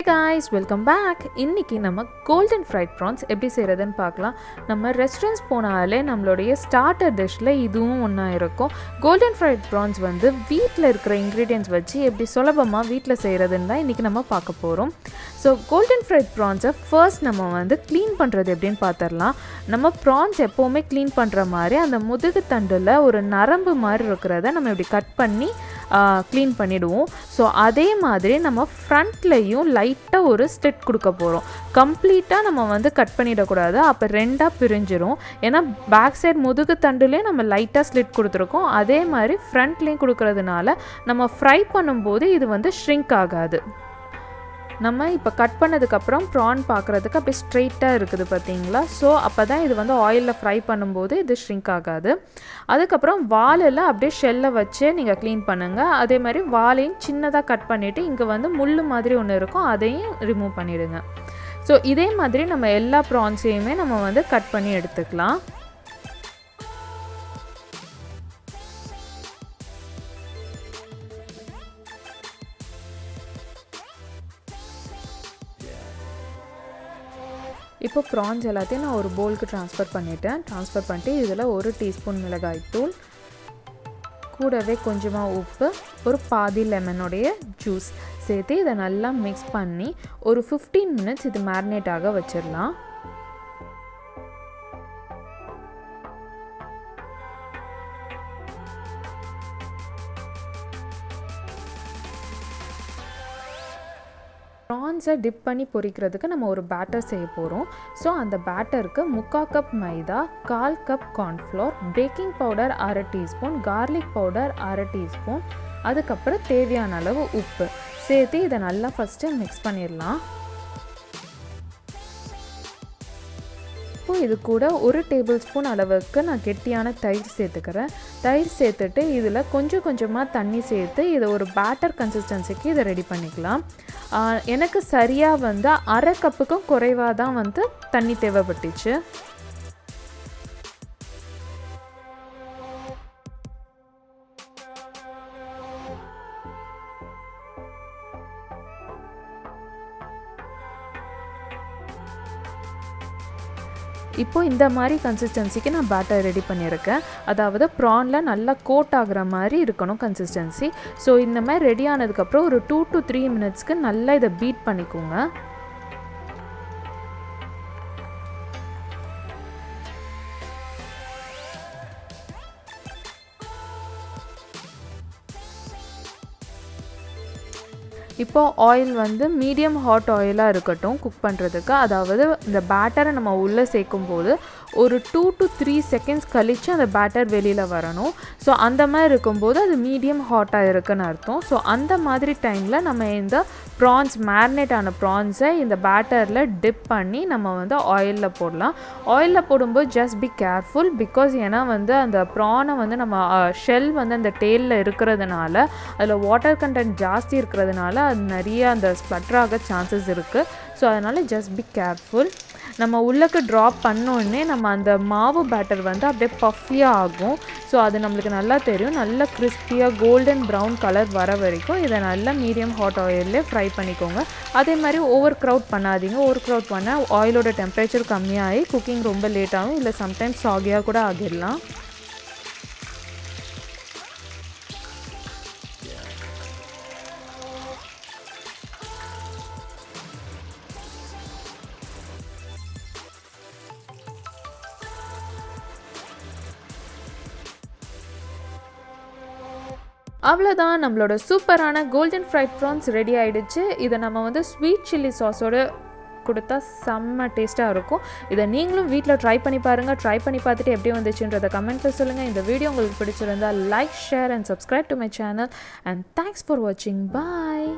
guys, welcome back. இன்னைக்கு நம்ம golden fried prawns எப்படி செய்யறதுன்னு பார்க்கலாம். நம்ம ரெஸ்டாரண்ட்ஸ் போனாலே நம்மளுடைய ஸ்டார்டர் டிஷ்ல இதுவும் ஒண்ணா இருக்கும். golden fried prawns வந்து வீட்ல இருக்கிற ingredients வச்சு எப்படி சுலபமா வீட்ல செய்யறதுன்னு தான் இன்னைக்கு நம்ம பார்க்க போறோம். So golden fried prawns first நம்ம வந்து க்ளீன் பண்ணுறது எப்படின்னு பார்த்துடலாம். நம்ம ப்ரான்ஸ் எப்போவுமே க்ளீன் பண்ணுற மாதிரி அந்த முதுகு தண்டில் ஒரு நரம்பு மாதிரி இருக்கிறத நம்ம இப்படி கட் பண்ணி க்ளீன் பண்ணிவிடுவோம். ஸோ அதே மாதிரி நம்ம ஃப்ரண்ட்லேயும் லைட்டாக ஒரு ஸ்லிட் கொடுக்க போகிறோம். கம்ப்ளீட்டாக நம்ம வந்து கட் பண்ணிடக்கூடாது, அப்போ ரெண்டாக பிரிஞ்சிரும். ஏன்னா பேக் சைட் முதுகு தண்டுலேயும் நம்ம லைட்டாக ஸ்லிட் கொடுத்துருக்கோம், அதே மாதிரி ஃப்ரண்ட்லேயும் கொடுக்கறதுனால நம்ம ஃப்ரை பண்ணும்போது இது வந்து ஷ்ரிங்க் ஆகாது. நம்ம இப்போ கட் பண்ணதுக்கப்புறம் ப்ரான் பார்க்குறதுக்கு அப்படியே ஸ்ட்ரெயிட்டாக இருக்குது பார்த்தீங்களா. ஸோ அப்போ தான் இது வந்து ஆயிலில் ஃப்ரை பண்ணும்போது இது ஷ்ரிங்க் ஆகாது. அதுக்கப்புறம் வாலில் அப்படியே ஷெல்லை வச்சு நீங்கள் க்ளீன் பண்ணுங்கள். அதே மாதிரி வாலையும் சின்னதாக கட் பண்ணிவிட்டு இங்கே வந்து முள் மாதிரி ஒன்று இருக்கும், அதையும் ரிமூவ் பண்ணிவிடுங்க. ஸோ இதே மாதிரி நம்ம எல்லா ப்ரான்ஸையுமே நம்ம வந்து கட் பண்ணி எடுத்துக்கலாம். இப்போ ப்ரான்ஸ் எல்லாத்தையும் நான் ஒரு பவுலுக்கு ட்ரான்ஸ்ஃபர் பண்ணிவிட்டு இதில் 1 டீஸ்பூன் மிளகாய் தூள், கூடவே கொஞ்சமாக உப்பு, ஒரு பாதி லெமனுடைய ஜூஸ் சேர்த்து இதை நல்லா மிக்ஸ் பண்ணி ஒரு 15 மினிட்ஸ் இது மேரினேட் ஆக வச்சிடலாம். ப்ரான்ஸை டிப் பண்ணி பொரிக்கிறதுக்கு நம்ம ஒரு பேட்டர் செய்ய போகிறோம். ஸோ அந்த பேட்டருக்கு 3/4 கப் மைதா, 1/4 cup cornflour, baking powder 1/2 teaspoon, garlic powder 1/2 teaspoon, அதுக்கப்புறம் தேவையான அளவு உப்பு சேர்த்து இதை நல்லா ஃபஸ்ட்டு மிக்ஸ் பண்ணிடலாம். இப்போ இது கூட 1 டேபிள் ஸ்பூன் அளவுக்கு நான் கெட்டியான தயிர் சேர்த்துக்கிறேன். தயிர் சேர்த்துட்டு இதில் கொஞ்சம் கொஞ்சமாக தண்ணி சேர்த்து இதை ஒரு பேட்டர் கன்சிஸ்டன்சிக்கு இதை ரெடி பண்ணிக்கலாம். எனக்கு சரியாக வந்து 1/2 கப்புக்கும் குறைவாக தான் வந்து தண்ணி தேவைப்பட்டுச்சு. இப்போ இந்த மாதிரி கன்சிஸ்டன்சிக்கு நான் பேட்டர் ரெடி பண்ணியிருக்கேன். அதாவது ப்ரானில் நல்லா கோட் ஆகிற மாதிரி இருக்கணும் கன்சிஸ்டன்சி. ஸோ இந்த மாதிரி ரெடி ஆனதுக்கப்புறம் ஒரு 2 to 3 மினிட்ஸ்க்கு நல்லா இதை பீட் பண்ணிக்கோங்க. இப்போ ஆயில் வந்து மீடியம் ஹாட் ஆயிலாக இருக்கட்டும் குக் பண்ணுறதுக்கு. அதாவது இந்த பேட்டரை நம்ம உள்ளே சேர்க்கும்போது ஒரு 2 to 3 செகண்ட்ஸ் கழித்து அந்த பேட்டர் வெளியில் வரணும். ஸோ அந்த மாதிரி இருக்கும்போது அது மீடியம் ஹாட்டாக இருக்குன்னு அர்த்தம். ஸோ அந்த மாதிரி டைமில் நம்ம இந்த ப்ரான்ஸ் மேரினேட் ஆன ப்ரான்ஸை இந்த பேட்டரில் டிப் பண்ணி நம்ம வந்து ஆயிலில் போடலாம். ஆயிலில் போடும்போது ஜஸ்ட் பி கேர்ஃபுல், பிகாஸ் ஏன்னா வந்து அந்த ப்ரானை வந்து நம்ம ஷெல் வந்து அந்த டெயிலில் இருக்கிறதுனால அதில் வாட்டர் கண்டென்ட் ஜாஸ்தி இருக்கிறதுனால அது நிறைய அந்த ஸ்ப்ளட்டர் ஆக சான்சஸ் இருக்குது. ஸோ அதனால் ஜஸ்ட் பி கேர்ஃபுல். நம்ம உள்ளக்கு ட்ராப் பண்ணோடனே நம்ம அந்த மாவு பேட்டர் வந்து அப்படியே பஃபியாக ஆகும். ஸோ அது நம்மளுக்கு நல்லா தெரியும். நல்லா கிறிஸ்பியாக கோல்டன் ப்ரௌன் கலர் வர வரைக்கும் இதை நல்லா மீடியம் ஹாட் ஆயிலே ஃப்ரை பண்ணிக்கோங்க. அதே மாதிரி ஓவர் க்ரௌட் பண்ணாதீங்க. ஓவர் க்ரௌட் பண்ணால் ஆயிலோட டெம்பரேச்சர் கம்மியாகி குக்கிங் ரொம்ப லேட் ஆகும், இல்லை சம்டைம்ஸ் சாகியாக கூட ஆகிடலாம். அவ்வளோதான், நம்மளோட சூப்பரான கோல்டன் ஃப்ரைட் ப்ரான்ஸ் ரெடி ஆகிடுச்சு. இதை நம்ம வந்து ஸ்வீட் சில்லி சாஸோடு கொடுத்தா செம்ம டேஸ்ட்டாக இருக்கும். இதை நீங்களும் வீட்டில் ட்ரை பண்ணி பாருங்கள். ட்ரை பண்ணி பார்த்துட்டு எப்படி வந்துச்சுன்றதை கமெண்ட்டில் சொல்லுங்கள். இந்த வீடியோ உங்களுக்கு பிடிச்சிருந்தால் like, share and subscribe to my channel. And thanks for வாட்சிங். பாய்.